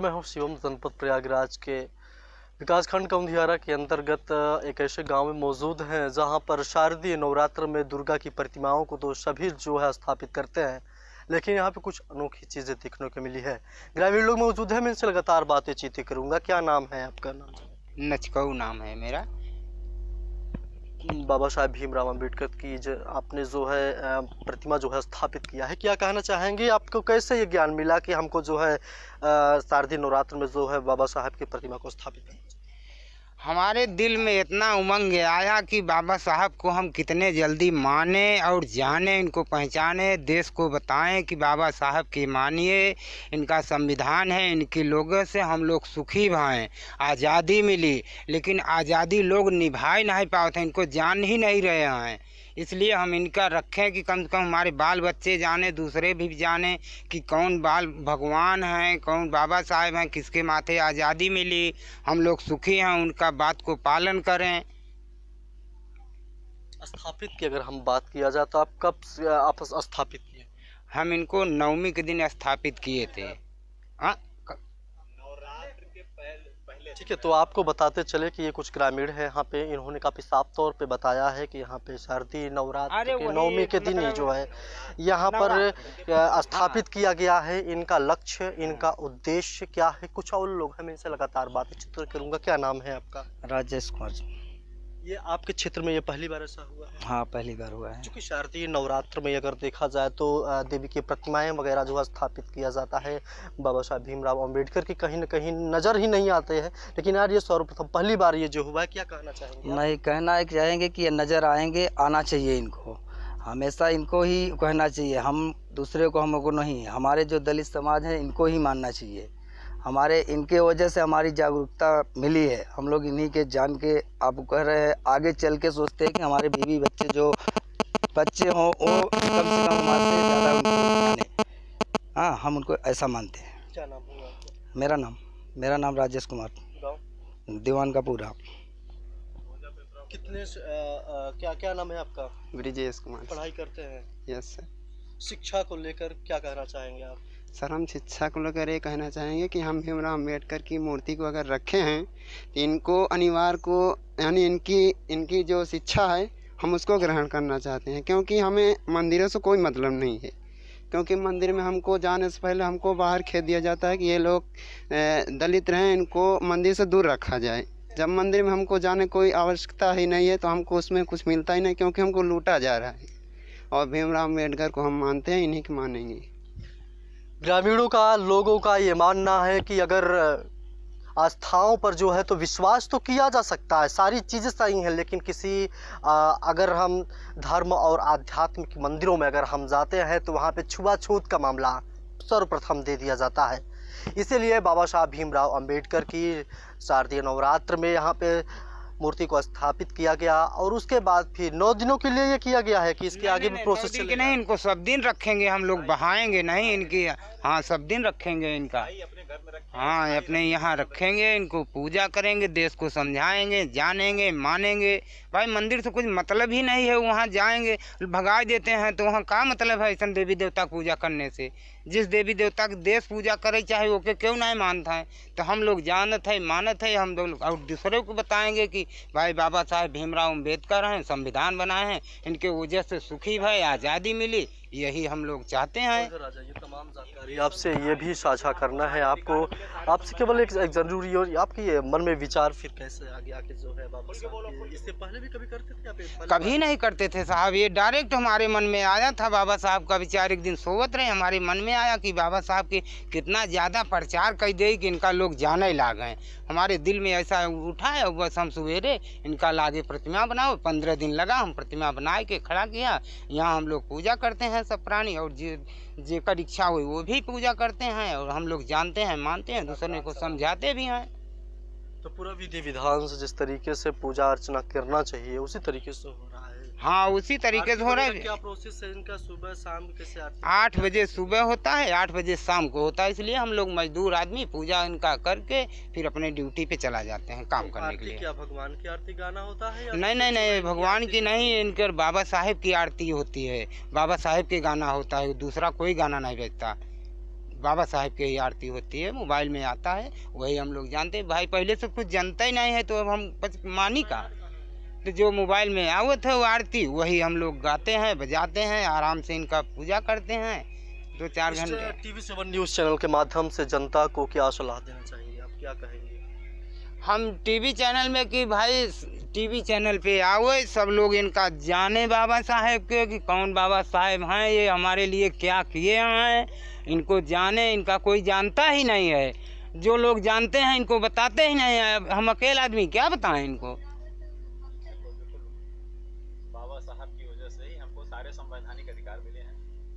मैं हूँ शिवम, जनपद प्रयागराज के विकासखंड कौंधियारा के अंतर्गत एक ऐसे गांव में मौजूद हैं जहां पर शारदीय नवरात्र में दुर्गा की प्रतिमाओं को तो सभी जो है स्थापित करते हैं, लेकिन यहाँ पे कुछ अनोखी चीज़ें देखने को मिली है। ग्रामीण लोग मौजूद हैं, मैं इनसे लगातार बातें करूँगा। क्या नाम है आपका? नाम नचकऊ नाम है मेरा। बाबा साहेब भीमराव अम्बेडकर की आपने जो है प्रतिमा जो है स्थापित किया है, क्या कहना चाहेंगे? आपको कैसे ये ज्ञान मिला कि हमको जो है शारदीय नवरात्र में जो है बाबा साहेब की प्रतिमा को स्थापित करना? हमारे दिल में इतना उमंग आया कि बाबा साहब को हम कितने जल्दी माने और जाने, इनको पहचाने, देश को बताएं कि बाबा साहब की मानिए, इनका संविधान है, इनके लोगों से हम लोग सुखी भाएं। आज़ादी मिली, लेकिन आज़ादी लोग निभा नहीं पाते, इनको जान ही नहीं रहे हैं। इसलिए हम इनका रखें कि कम से कम हमारे बाल बच्चे जाने, दूसरे भी जाने कि कौन बाल भगवान हैं, कौन बाबा साहेब हैं, किसके माथे आज़ादी मिली, हम लोग सुखी हैं, उनका बात को पालन करें। स्थापित की अगर हम बात किया जाए तो आप कब आप स्थापित किए? हम इनको नवमी के दिन स्थापित किए थे। हाँ, ठीक है, तो आपको बताते चले कि ये कुछ ग्रामीण है यहाँ पे, इन्होंने काफ़ी साफ तौर पे बताया है कि यहाँ पे शारदीय नवरात्र के नवमी के दिन ही जो है यहाँ पर स्थापित किया गया है। इनका लक्ष्य, इनका उद्देश्य क्या है? कुछ और लोग हैं, मैं इनसे लगातार बातचीत करूँगा। क्या नाम है आपका? राजेश कुमार। ये आपके क्षेत्र में ये पहली बार ऐसा हुआ है? हाँ, पहली बार हुआ है। क्योंकि शारदीय नवरात्र में अगर देखा जाए तो देवी की प्रतिमाएं वगैरह जो है स्थापित किया जाता है। बाबा साहब भीमराव अम्बेडकर की कहीं ना कहीं नज़र ही नहीं आते हैं, लेकिन यार ये सर्वप्रथम पहली बार ये जो हुआ है, क्या कहना चाहेंगे? नहीं, कहना है चाहेंगे कि ये नज़र आएंगे, आना चाहिए इनको, हमेशा इनको ही कहना चाहिए। हम दूसरे को हमको नहीं, हमारे जो दलित समाज है इनको ही मानना चाहिए। हमारे इनके वजह से हमारी जागरूकता मिली है। हम लोग इन्हीं के जान के आप कह रहे हैं, आगे चल के सोचते हैं कि हमारे बीवी बच्चे जो बच्चे हों वो कम से कम हमारे से ज़्यादा उनको माने। हाँ, हम उनको ऐसा मानते हैं। क्या नाम है आपका? मेरा नाम राजेश कुमार, गाँव दीवान का पूरा। कितने क्या नाम है आपका? ब्रिजेश कुमार। पढ़ाई करते हैं? Yes sir. शिक्षा को लेकर क्या कहना चाहेंगे आप? सर, हम शिक्षा को लेकर ये कहना चाहेंगे कि हम भीमराव अम्बेडकर की मूर्ति को अगर रखे हैं तो इनको अनिवार्य को यानी इनकी जो शिक्षा है हम उसको ग्रहण करना चाहते हैं, क्योंकि हमें मंदिरों से कोई मतलब नहीं है। क्योंकि मंदिर में हमको जाने से पहले हमको बाहर खेद दिया जाता है कि ये लोग दलित रहें, इनको मंदिर से दूर रखा जाए। जब मंदिर में हमको जाने कोई आवश्यकता ही नहीं है तो हमको उसमें कुछ मिलता ही नहीं, क्योंकि हमको लूटा जा रहा है। और भीमराव अम्बेडकर को हम मानते हैं, इन्हीं को मानेंगे। ग्रामीणों का, लोगों का ये मानना है कि अगर आस्थाओं पर जो है तो विश्वास तो किया जा सकता है, सारी चीज़ें सही हैं, लेकिन किसी अगर हम धर्म और आध्यात्मिक मंदिरों में अगर हम जाते हैं तो वहाँ पे छुआछूत का मामला सर्वप्रथम दे दिया जाता है। इसीलिए बाबा साहब भीमराव अम्बेडकर की शारदीय नवरात्र में यहाँ पे मूर्ति को स्थापित किया गया और उसके बाद फिर 9 दिनों के लिए ये किया गया है कि इसके आगे भी प्रोसेस चलेगा। नहीं, इनको सब दिन रखेंगे हम लोग, बहाएंगे नहीं इनकी। हाँ, सब दिन रखेंगे इनका। हाँ, अपने यहाँ रखेंगे, इनको पूजा करेंगे, देश को समझाएंगे, जानेंगे, मानेंगे। भाई मंदिर से कुछ मतलब ही नहीं है, वहाँ जाएंगे भगा देते हैं तो वहाँ क्या मतलब है ऐसा देवी देवता की पूजा करने से? जिस देवी देवता की देश पूजा करे चाहे वो के क्यों नहीं मानता है। तो हम लोग जानत है, मानत है, हम लोग और दूसरे को बताएंगे कि भाई बाबा साहेब भीमराव अम्बेडकर हैं, संविधान बनाए हैं, इनके वजह से सुखी भाई आज़ादी मिली, यही हम लोग चाहते हैं। ये तमाम जानकारी आपसे ये भी साझा करना है आपको, आपसे केवल एक जरूरी और आपके ये मन में विचार फिर कैसे आगे आके जो है बाबा साहब, इससे पहले भी कभी करते थे? कभी नहीं करते थे साहब, ये डायरेक्ट हमारे मन में आया था। बाबा साहब का विचार एक दिन सोवत रहे, हमारे मन में आया कि बाबा साहब के कितना ज़्यादा प्रचार कर दे कि इनका लोग जाने लाग गए। हमारे दिल में ऐसा उठा है, बस हम सवेरे इनका लागे प्रतिमा बनाओ। 15 दिन लगा, हम प्रतिमा बना के खड़ा किया। यहाँ हम लोग पूजा करते हैं सब प्राणी, और जेकर इच्छा हुई वो भी पूजा करते हैं, और हम लोग जानते हैं, मानते हैं, दूसरे को समझाते भी हैं। तो पूरा विधि विधान से जिस तरीके से पूजा अर्चना करना चाहिए उसी तरीके से हो रहा है? हाँ, उसी तरीके से हो रहा है। क्या प्रोसेस है इनका? सुबह शाम कैसे? 8 बजे सुबह होता है, 8 बजे शाम को होता है। इसलिए हम लोग मजदूर आदमी पूजा इनका करके फिर अपने ड्यूटी पे चला जाते हैं काम करने के लिए। क्या भगवान की आरती गाना होता है? नहीं, भगवान की नहीं, इनके बाबा साहेब की आरती होती है, बाबा साहेब के गाना होता है, दूसरा कोई गाना नहीं बजता। बाबा साहब की ही आरती होती है, मोबाइल में आता है, वही हम लोग जानते हैं। भाई पहले से कुछ जानता ही नहीं है तो अब हम मानी का, तो जो मोबाइल में आवत है वो आरती वही हम लोग गाते हैं, बजाते हैं, आराम से इनका पूजा करते हैं 2-4 घंटे। TV7 न्यूज़ चैनल के माध्यम से जनता को क्या सलाह देना चाहिए, आप क्या कहेंगे? हम टीवी चैनल में कि भाई टीवी चैनल पे आओ, सब लोग इनका जाने बाबा साहेब के कि कौन बाबा साहेब हैं, ये हमारे लिए क्या किए हैं, इनको जाने। इनका कोई जानता ही नहीं है, जो लोग जानते हैं इनको बताते ही नहीं है। हम अकेले आदमी क्या बताएं इनको। बाबा साहब की वजह से ही हमको सारे संवैधानिक अधिकार मिले हैं।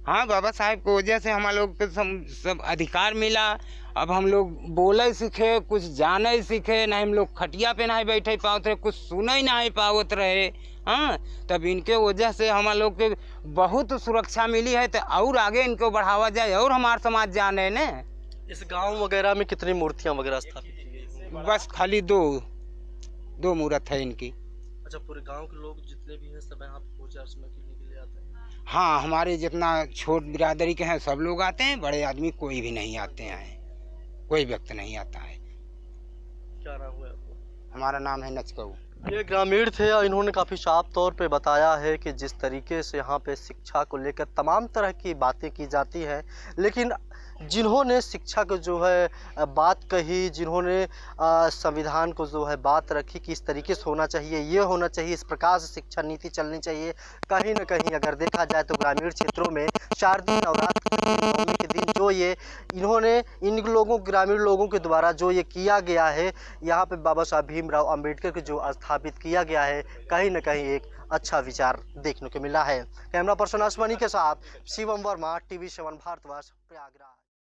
हाँ, बाबा साहेब की वजह से हम लोग को सब अधिकार मिला। अब हम लोग बोले सीखे, कुछ जाने सीखे, नहीं हम लोग खटिया पे नहीं बैठे पाते, कुछ सुने नहीं पावत रहे। हाँ, तब इनके वजह से हम लोग के बहुत सुरक्षा मिली है, तो और आगे इनको बढ़ावा जाए और हमारा समाज जाने ने। इस गांव वगैरह में कितनी मूर्तियां वगैरह स्थापित की गई? बस खाली दो मूर्त है इनकी। अच्छा, पूरे गांव के लोग जितने भी हैं सब यहाँ पूजा अर्चना करने के लिए आते हैं? हाँ, हमारे जितना छोट बिरादरी के हैं सब लोग आते हैं, बड़े आदमी कोई भी नहीं आते हैं, कोई व्यक्ति नहीं आता है। क्या नाम हुआ आपका? हमारा नाम है नचकऊ। ये ग्रामीण थे और इन्होंने काफ़ी साफ तौर पे बताया है कि जिस तरीके से यहाँ पे शिक्षा को लेकर तमाम तरह की बातें की जाती हैं, लेकिन जिन्होंने शिक्षा को जो है बात कही, जिन्होंने संविधान को जो है बात रखी कि इस तरीके से होना चाहिए, ये होना चाहिए, इस प्रकार से शिक्षा नीति चलनी चाहिए, कहीं ना कहीं अगर देखा जाए तो ग्रामीण क्षेत्रों में शारदीय नवरात्र नवमी के दिन जो ये इन्होंने इन लोगों ग्रामीण लोगों के द्वारा जो ये किया गया है, यहाँ पे बाबा साहब भीमराव अंबेडकर को जो स्थापित किया गया है, कहीं ना कहीं एक अच्छा विचार देखने को मिला है। कैमरा पर्सन आसमानी के साथ शिवम वर्मा, TV7 भारतवर्ष, प्रयागराज।